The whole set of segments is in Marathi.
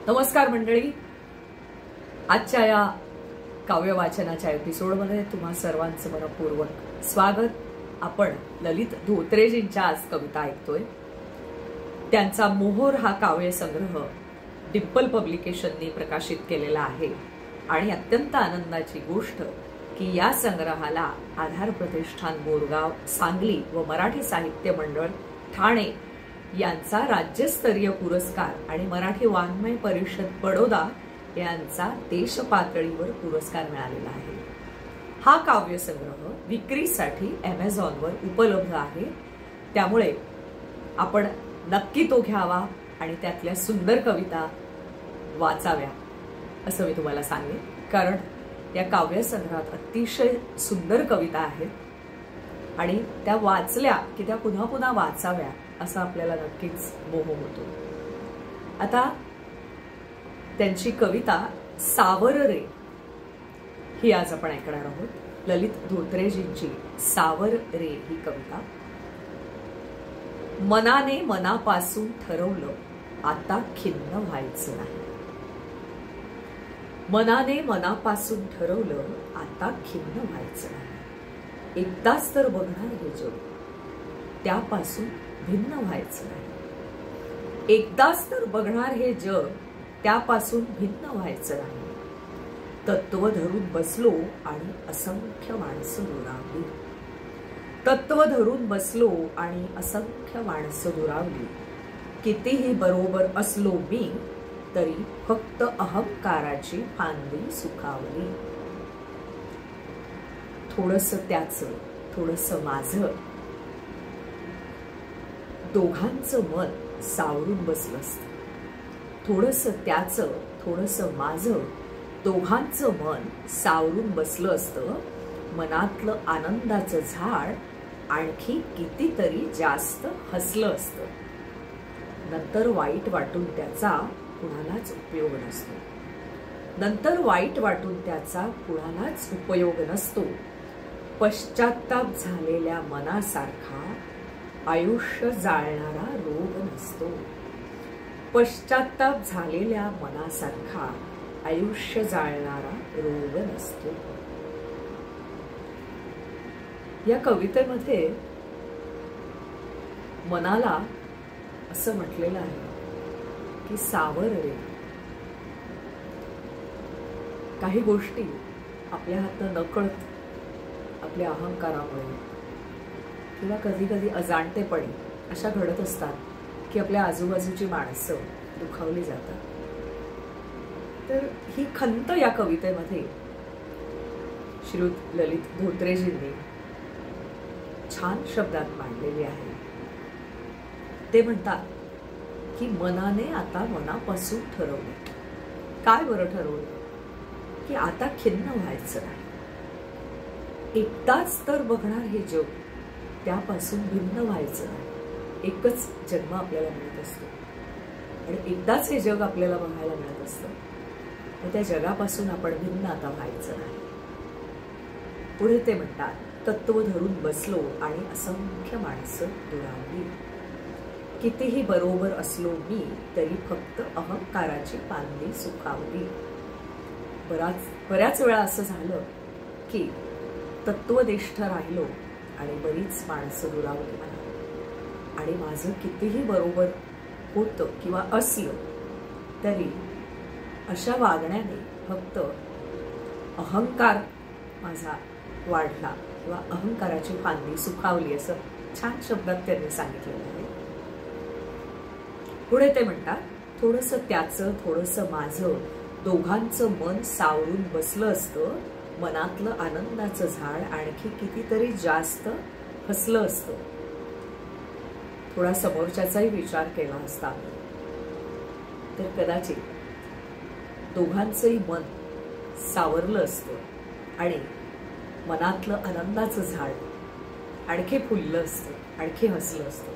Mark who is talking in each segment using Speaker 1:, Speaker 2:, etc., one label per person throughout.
Speaker 1: नमस्कार मंडळी, आजच्या या काव्य वाचनाच्या एपिसोडमध्ये तुम्हा सर्वांचं मनपूर्वक स्वागत. आपण ललित धोत्रेजींच्या आज कविता ऐकतोय. त्यांचा मोहोर हा काव्य संग्रह डिंपल पब्लिकेशननी प्रकाशित केलेला आहे आणि अत्यंत आनंदाची गोष्ट की या संग्रहाला आधार प्रतिष्ठान मोरगाव, सांगली व मराठी साहित्य मंडळ ठाणे यांचा राज्यस्तरीय पुरस्कार आणि मराठी वाङ्मय परिषद बडोदा यांचा देश पातळीवर पुरस्कार मिळालेला आहे. हा काव्य संग्रह विक्रीसाठी Amazonवर उपलब्ध आहे, त्यामुळे आपण नक्की तो घ्यावा आणि त्यातल्या सुंदर कविता वाचाव्या असं मी तुम्हाला सांगेन. कारण या काव्य संग्रहात अतिशय सुंदर कविता आहेत आणि त्या वाचल्या की त्या पुन्हा पुन्हा वाचाव्या असं आपल्याला नक्कीच मोह होतो. आता त्यांची कविता सावर रे ही आज आपण ऐकणार आहोत. ललित धोत्रेजींची सावर रे ही कविता. मनाने मनापासून ठरवलं आता खिन्न व्हायचं नाही. मनाने मनापासून ठरवलं आता खिन्न व्हायचं नाही. एकदाच तर बघणार हे जग, त्यापासून भिन्न व्हायचं नाही. एकदाच तर बघणार हे जग, त्यापासून भिन्न व्हायचं नाही. तत्व धरून बसलो आणि असंख्य माणसं दुरावली. तत्व धरून बसलो आणि असंख्य माणसं दुरावली. कितीही बरोबर असलो मी तरी फक्त अहंकाराची फांदी सुखावली. थोडंसं त्याचं, थोडंसं माझं, दोघांचं मन सावरून बसलं असतं. थोडंसं त्याचं, थोडंसं माझं, दोघांचं मन सावरून बसलं असतं. मनातलं आनंदाचं झाड आणखी कितीतरी जास्त हसलं असतं. नंतर वाईट वाटून त्याचा कुणालाच उपयोग नसतो. नंतर वाईट वाटून त्याचा कुणालाच उपयोग नसतो. पश्चात्ताप झालेल्या मनासारखा आयुष्य जाळणारा रोग नसतो. पश्चात्ताप झालेल्या मनासारखा आयुष्य जाळणारा रोग नसतो. या कवितेमध्ये मनाला असं म्हटलेलं आहे की सावर रे. काही गोष्टी आपल्या हातनं नकळत आपल्या अहंकारामुळे किंवा कधी कधी अजाणतेपणी अशा घडत असतात की आपल्या आजूबाजूची माणसं दुखावली जातात. तर ही खंत या कवितेमध्ये श्रीयुत ललित धोत्रेजींनी छान शब्दात मांडलेली आहे. ते म्हणतात की मनाने आता मनापासून ठरवलं. काय बरं ठरवलं की आता खिन्न व्हायचं नाही. एकदाच तर बघणार हे जग, त्यापासून भिन्न व्हायचं नाही. एकच जन्म आपल्याला मिळत असतो आणि एकदाच हे जग आपल्याला बघायला मिळत असतं. तर त्या जगापासून आपण भिन्न आता व्हायचं नाही. पुढे ते म्हणतात, तत्व धरून बसलो आणि असंख्य माणसं दुरावली. कितीही बरोबर असलो मी तरी फक्त अहंकाराची फांदी सुखावली. बऱ्याच वेळा असं झालं की तत्वनिष्ठ राहिलो आणि बरीच माणसं दुरावली मला. आणि माझं कितीही बरोबर होतं किंवा असलं तरी अशा वागण्याने फक्त अहंकार माझा वाढला किंवा अहंकाराची फांदी सुखावली, असं छान शब्दात त्यांनी सांगितलेलं आहे. पुढे ते म्हणतात, थोडंसं त्याचं, थोडंसं माझं, दोघांचं मन सावरून बसलं असतं. मनातलं आनंदाचं झाड आणखी कितीतरी जास्त हसलं असतं. थोडा समोरच्याचाही विचार केला असता तर कदाचित दोघांचंही मन सावरलं असतं आणि मनातलं आनंदाचं झाड आणखी फुललं असतं, आणखी हसलं असतं.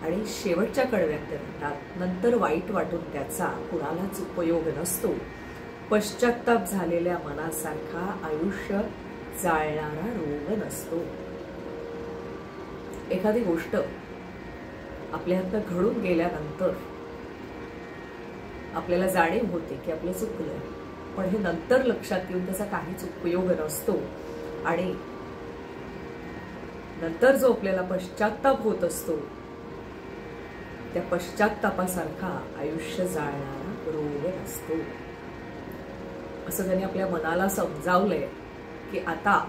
Speaker 1: आणि शेवटच्या कडव्यात ते म्हणतात, नंतर वाईट वाटून त्याचा कुणालाच उपयोग नसतो. पश्चात्ताप झालेल्या मनासारखा आयुष्य जाळणारा रोग नसतो. एखादी गोष्ट आपल्या हातनं घडून गेल्यानंतर आपल्याला जाणीव होते की आपलं चुकलंय, पण हे नंतर लक्षात येऊन त्याचा काहीच उपयोग नसतो आणि नंतर जो आपल्याला पश्चात्ताप होत असतो त्या पश्चात्तापासारखा आयुष्य जाळणारा रोग नसतो. असं त्यांनी आपल्या मनाला समजावलंय की आता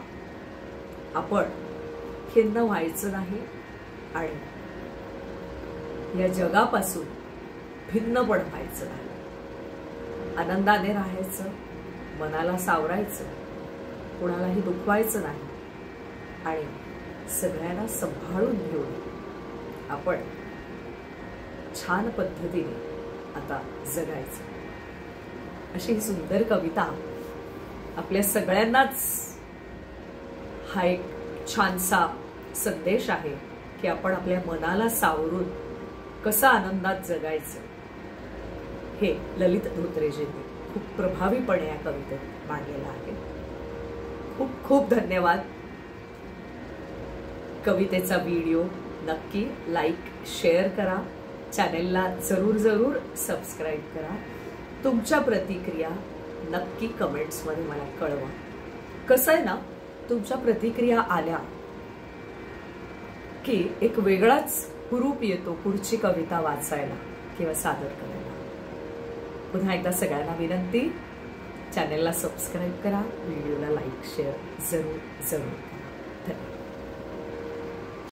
Speaker 1: आपण खिन्न व्हायचं नाही आणि या जगापासून भिन्न पण व्हायचं नाही. आनंदाने राहायचं, मनाला सावरायचं, कुणालाही दुखवायचं नाही आणि सगळ्यांना सांभाळून घेऊन आपण छान पद्धतीने आता जगायचं. अशी ही सुंदर कविता आपल्या सगळ्यांनाच हा एक छानसा संदेश आहे की आपण आपल्या मनाला सावरून कसं आनंदात जगायचं हे ललित धोत्रेजींनी खूप प्रभावीपणे या कवितेत मांडलेलं आहे. खूप खूप धन्यवाद. कवितेचा व्हिडिओ नक्की लाईक शेअर करा, चॅनेलला जरूर जरूर सबस्क्राईब करा. तुमच्या प्रतिक्रिया नक्की कमेंट्समध्ये मला कळवा. कसं आहे ना, तुमच्या प्रतिक्रिया आल्या की एक वेगळाच हुरूप येतो पुढची कविता वाचायला किंवा सादर करायला. पुन्हा एकदा सगळ्यांना विनंती, चॅनेलला सबस्क्राईब करा, व्हिडिओला लाईक शेअर जरूर जरूर करा. धन्यवाद.